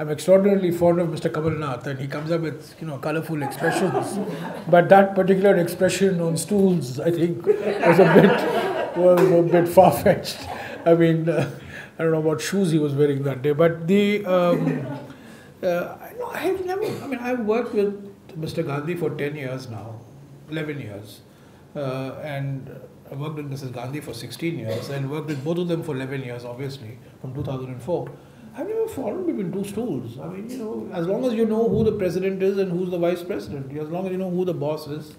I'm extraordinarily fond of Mr. Kamal Nath, and he comes up with colourful expressions. But that particular expression on stools, I think, was a bit far-fetched. I mean, I don't know what shoes he was wearing that day, but I have never. I mean, I've worked with Mr. Gandhi for 10 years now, 11 years, and I worked with Mrs. Gandhi for 16 years, and worked with both of them for 11 years, obviously, from 2004. I've never fallen between two stools. I mean, as long as you know who the president is and who's the vice president, as long as you know who the boss is.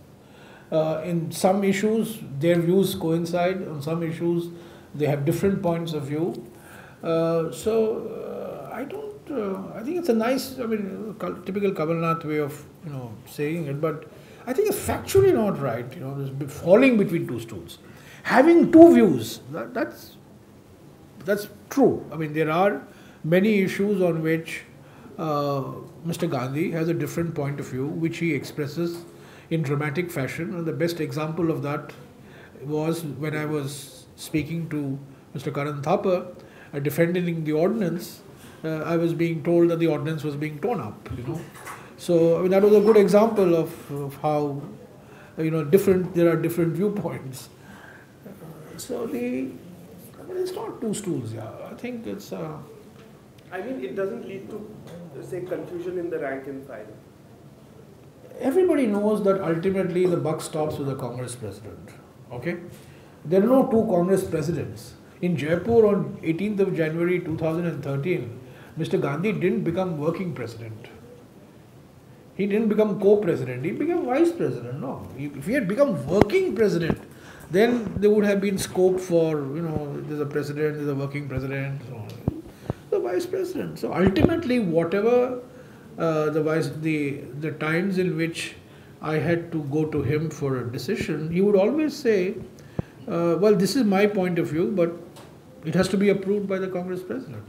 In some issues, their views coincide. On some issues, they have different points of view. I don't. I think it's a nice, typical Kamal Nath way of saying it, but I think it's factually not right. This falling between two stools, having two views. That's true. I mean, there are many issues on which Mr. Gandhi has a different point of view, which he expresses in dramatic fashion. And the best example of that was when I was speaking to Mr. Karan Thapar, defending the ordinance. I was being told that the ordinance was being torn up. So that was a good example of how there are different viewpoints. It's not two stools. Yeah, I think it's. It doesn't lead to, say, confusion in the rank and file. Everybody knows that ultimately the buck stops with the Congress president. Okay, there are no two Congress presidents. In Jaipur on 18th of January 2013, Mr. Gandhi didn't become working president. He didn't become co-president. He became vice president. No, if he had become working president, then there would have been scope for there's a president, there's a working president, so on. The vice president. So ultimately, whatever the times in which I had to go to him for a decision, he would always say, well, this is my point of view, but it has to be approved by the Congress president.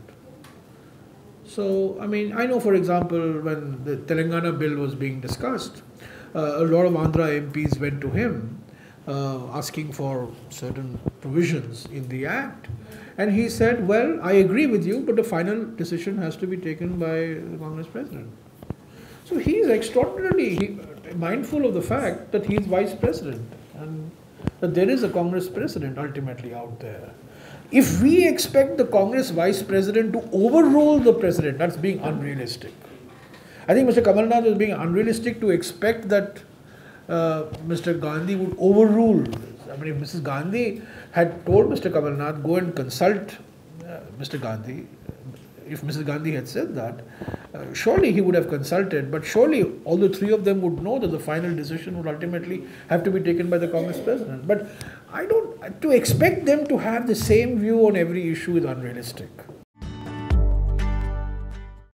So, I know, for example, when the Telangana bill was being discussed, a lot of Andhra MPs went to him asking for certain provisions in the act. And he said, well, I agree with you, but the final decision has to be taken by the Congress president. So he is extraordinarily mindful of the fact that he is vice president and that there is a Congress president ultimately out there. If we expect the Congress vice president to overrule the president, that's being unrealistic. I think Mr. Kamal Nath is being unrealistic to expect that Mr. Gandhi would overrule this. If Mrs. Gandhi had told Mr. Kamal Nath, go and consult Mr. Gandhi, if Mrs. Gandhi had said that, surely he would have consulted, but surely all the three of them would know that the final decision would ultimately have to be taken by the Congress president. But to expect them to have the same view on every issue is unrealistic.